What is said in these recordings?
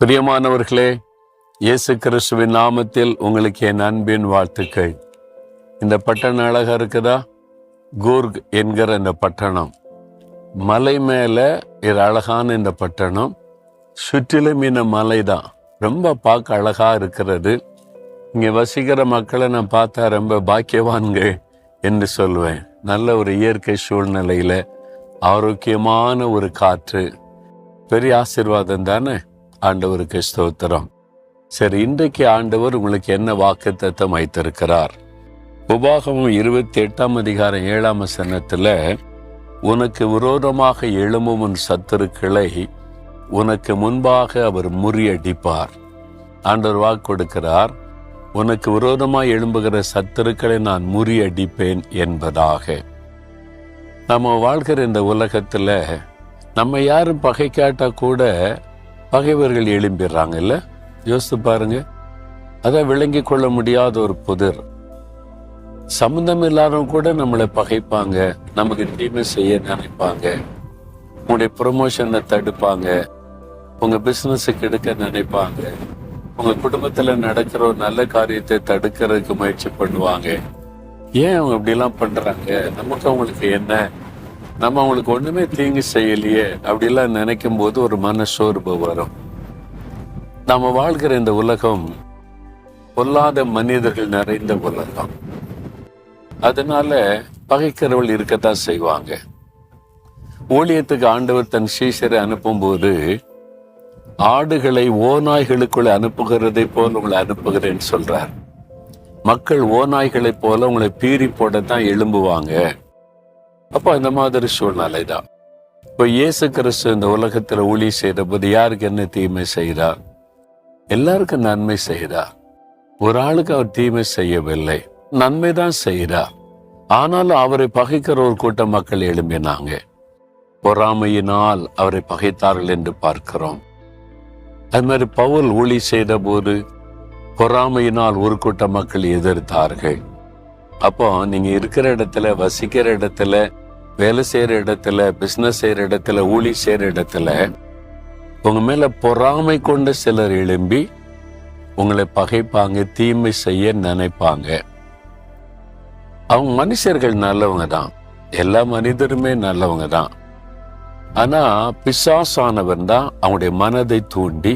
பிரியமானவர்களே, இயேசு கிறிஸ்துவின் நாமத்தில் உங்களுக்கு என் அன்பின் வாழ்த்துக்கள். இந்த பட்டணம் அழகா இருக்குதா? கூர்க் என்கிற இந்த பட்டணம் மலை மேலே இது அழகான இந்த பட்டணம். சுற்றிலும் இந்த மலை தான் ரொம்ப பார்க்க அழகா இருக்கிறது. இங்கே வசிக்கிற மக்களை நான் பார்த்தா ரொம்ப பாக்கியவான்கள் என்று சொல்லுவேன். நல்ல ஒரு இயற்கை சூழ்நிலையில் ஆரோக்கியமான ஒரு காற்று, பெரிய ஆசீர்வாதம் தானே. ஆண்டவருக்கு ஸ்தோத்திரம். சரி, இன்றைக்கு ஆண்டவர் உங்களுக்கு என்ன வாக்குத்தத்தம் வைத்திருக்கிறார்? உபாகமம் 28 அதிகாரம் 7 வசனத்துல, உனக்கு விரோதமாக எழும்பும் உன் சத்துருக்களை உனக்கு முன்பாக அவர் முறியடிப்பார். ஆண்டவர் வாக்கு கொடுக்கிறார், உனக்கு விரோதமாக எழும்புகிற சத்துருக்களை நான் முறியடிப்பேன் என்பதாக. நம்ம வாழ்கிற இந்த உலகத்துல நம்ம யாரும் பகை காட்டா கூட பகைவர்கள் எழும்பிடுறாங்க இல்ல? யோசித்து பாருங்க. அதான் விளங்கி கொள்ள முடியாத ஒரு புதிர். சம்பந்தம் இல்லாதவங்க கூட நம்மளை பகைப்பாங்க, நமக்கு தீமை செய்ய நினைப்பாங்க, உங்களுடைய ப்ரொமோஷனை தடுப்பாங்க, உங்க பிசினஸுக்கு எடுக்க நினைப்பாங்க, உங்க குடும்பத்துல நடக்கிற ஒரு நல்ல காரியத்தை தடுக்கிறதுக்கு முயற்சி பண்ணுவாங்க. ஏன் அவங்க அப்படிலாம் பண்றாங்க? நமக்கு அவங்களுக்கு என்ன? நம்ம அவங்களுக்கு ஒண்ணுமே தீங்கு செய்யலையே அப்படிலாம் நினைக்கும் போது ஒரு மனசோர்வு வரும். நம்ம வாழ்கிற இந்த உலகம் பொல்லாத மனிதர்கள் நிறைந்த உலகம். அதனால பகைக்கிறவர்கள் இருக்கத்தான் செய்வாங்க. ஊழியத்துக்கு ஆண்டவர் தன் சீஷரை அனுப்பும் போது, ஆடுகளை ஓநாய்களுக்குள்ள அனுப்புகிறதை போல உங்களை அனுப்புகிறேன்னு சொல்றார். மக்கள் ஓநாய்களை போல உங்களை பீறி போடத்தான் எழும்புவாங்க. அப்போ இந்த மாதிரி சூழ்நிலை தான். இப்போ இயேசு கிறிஸ்து இந்த உலகத்துல ஊழியம் செய்யற போது யாருக்கு என்ன தீமை செய்கிறார்? எல்லாருக்கும் நன்மை செய்கிறார். ஒரு ஆளுக்கு அவர் தீமை செய்யவில்லை, நன்மை தான் செய்கிறார். ஆனாலும் அவரை பகைக்கிற ஒரு கூட்ட மக்கள் எழும்பினாங்க. பொறாமையினால் அவரை பகைத்தார்கள் என்று பார்க்கிறோம். அது மாதிரி பவுல் ஊழியம் செய்த போது பொறாமையினால் ஒரு கூட்ட மக்கள் எதிர்த்தார்கள். அப்போ நீங்க இருக்கிற இடத்துல, வசிக்கிற இடத்துல, வேலை செய்யற இடத்துல, பிசினஸ் செய்யற இடத்துல, ஊழி செய்யற இடத்துல உங்க மேல பொறாமை கொண்ட சிலர் எழும்பி உங்களை பகைப்பாங்க, தீமை செய்ய நினைப்பாங்க. அவங்க மனுஷர்கள் நல்லவங்க தான், எல்லா மனிதருமே நல்லவங்க தான். ஆனா பிசாசானவன் தான் அவங்களுடைய மனதை தூண்டி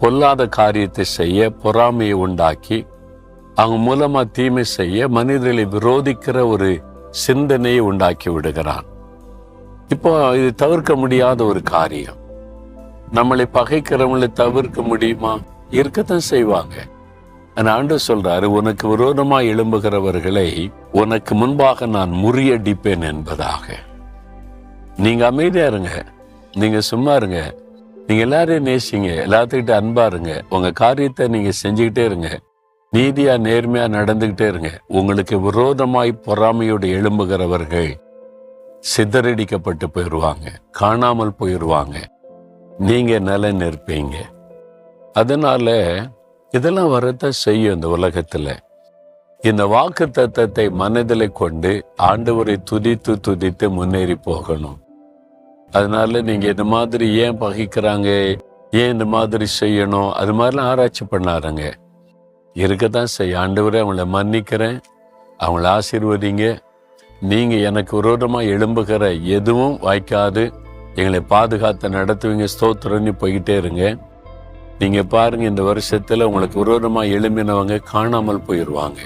பொல்லாத காரியத்தை செய்ய, பொறாமையை உண்டாக்கி அவங்க மூலமா தீமை செய்ய, மனிதர்களை விரோதிக்கிற ஒரு சிந்தனையை உண்டாக்கி விடுகிறான். இப்போ இது தவிர்க்க முடியாத ஒரு காரியம். நம்மளை பகைக்கிறவங்களை தவிர்க்க முடியுமா? இருக்கத்தான் செய்வாங்க. ஆண்டவர் சொல்றாரு, உனக்கு விரோதமா எழும்புகிறவர்களை உனக்கு முன்பாக நான் முறியடிப்பேன் என்பதாக. நீங்க அமைதியா இருங்க, நீங்க சும்மா இருங்க, நீங்க எல்லாரையும் நேசிங்க, எல்லாத்துக்கிட்ட அன்பா இருங்க, உங்க காரியத்தை நீங்க செஞ்சுக்கிட்டே இருங்க, நீதியா நேர்மையா நடந்துகிட்டே இருங்க. உங்களுக்கு விரோதமாய் பொறாமையோடு எழும்புகிறவர்கள் சிதறடிக்கப்பட்டு போயிடுவாங்க, காணாமல் போயிடுவாங்க, நீங்க நலன் இருப்பீங்க. அதனால இதெல்லாம் வரத்தான் செய்யும். இந்த உலகத்துல இந்த வாக்கு தத்தத்தை மனதில் கொண்டு ஆண்டவரை துதித்து துதித்து முன்னேறி போகணும். அதனால நீங்க இந்த மாதிரி ஏன் பகைக்கிறாங்க, ஏன் இந்த மாதிரி செய்யணும், அது மாதிரிலாம் ஆராய்ச்சி பண்ணாருங்க. இருக்கத்தான் செய்ய. ஆண்டவரே, அவங்கள மன்னிக்கிறேன், அவங்கள ஆசீர்வதிங்க, நீங்க எனக்கு விரோதமா எழும்புகிற எதுவும் வாய்க்காது எங்களை பாதுகாத்து நடத்துவீங்க, ஸ்தோத்திரம்னு போய்கிட்டே இருங்க. நீங்க பாருங்க, இந்த வருஷத்துல உங்களுக்கு விரோதமா எழும்பினவங்க காணாமல் போயிடுவாங்க.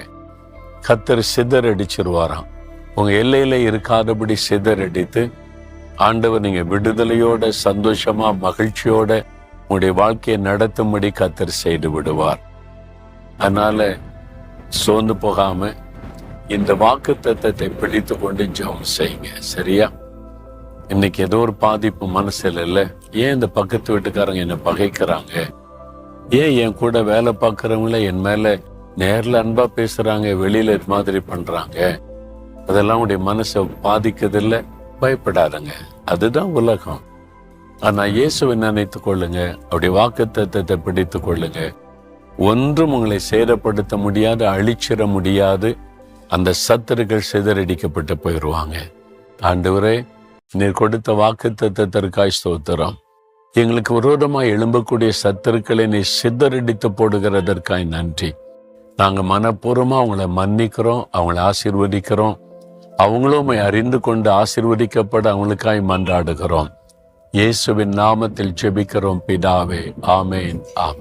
கர்த்தர் சிதறடிச்சிருவாராம். உங்க எல்லையில இருக்காதபடி சிதறடித்து ஆண்டவர் நீங்க விடுதலையோட, சந்தோஷமா, மகிழ்ச்சியோட உங்களுடைய வாழ்க்கையை நடத்தும்படி கர்த்தர் செய்து விடுவார். அதனால சோர்ந்து போகாம இந்த வாக்கு தத்தத்தை பிடித்து கொண்டு ஜெபம் செய்யுங்க. சரியா? இன்னைக்கு ஏதோ ஒரு பாதிப்பு மனசுல இல்ல, ஏன் இந்த பக்கத்து வீட்டுக்காரங்க என்ன பகைக்கிறாங்க, ஏன் என் கூட வேலை பார்க்கறவங்கள என் மேல நேர்ல அன்பா பேசுறாங்க, வெளியில இது மாதிரி பண்றாங்க, அதெல்லாம் உடைய மனசை பாதிக்குதில்ல? பயப்படாதுங்க, அதுதான் உலகம். ஆனா இயேசுவை நினைத்து கொள்ளுங்க, அவருடைய வாக்கு தத்தத்தை பிடித்து கொள்ளுங்க. ஒன்றும் உங்களை சேதப்படுத்த முடியாது, அழிச்சிட முடியாது. அந்த சத்துருக்கள் சிதறடிக்கப்பட்டு போயிடுவாங்க. ஆண்டவரே, நீர் கொடுத்த வாக்குத்தத்தத்திற்காய் ஸ்தோத்திரம். எங்களுக்கு விரோதமாக எழும்பக்கூடிய சத்துருக்களை நீ சிதறடித்து போடுகிறதற்காய் நன்றி. நாங்கள் மனப்பூர்வமாக அவங்கள மன்னிக்கிறோம், அவங்கள ஆசீர்வதிக்கிறோம். அவங்களும் அறிந்து கொண்டு ஆசீர்வதிக்கப்பட அவங்களுக்காய் மன்றாடுகிறோம். இயேசுவின் நாமத்தில் ஜெபிக்கிறோம் பிதாவே, ஆமேன், ஆமென்.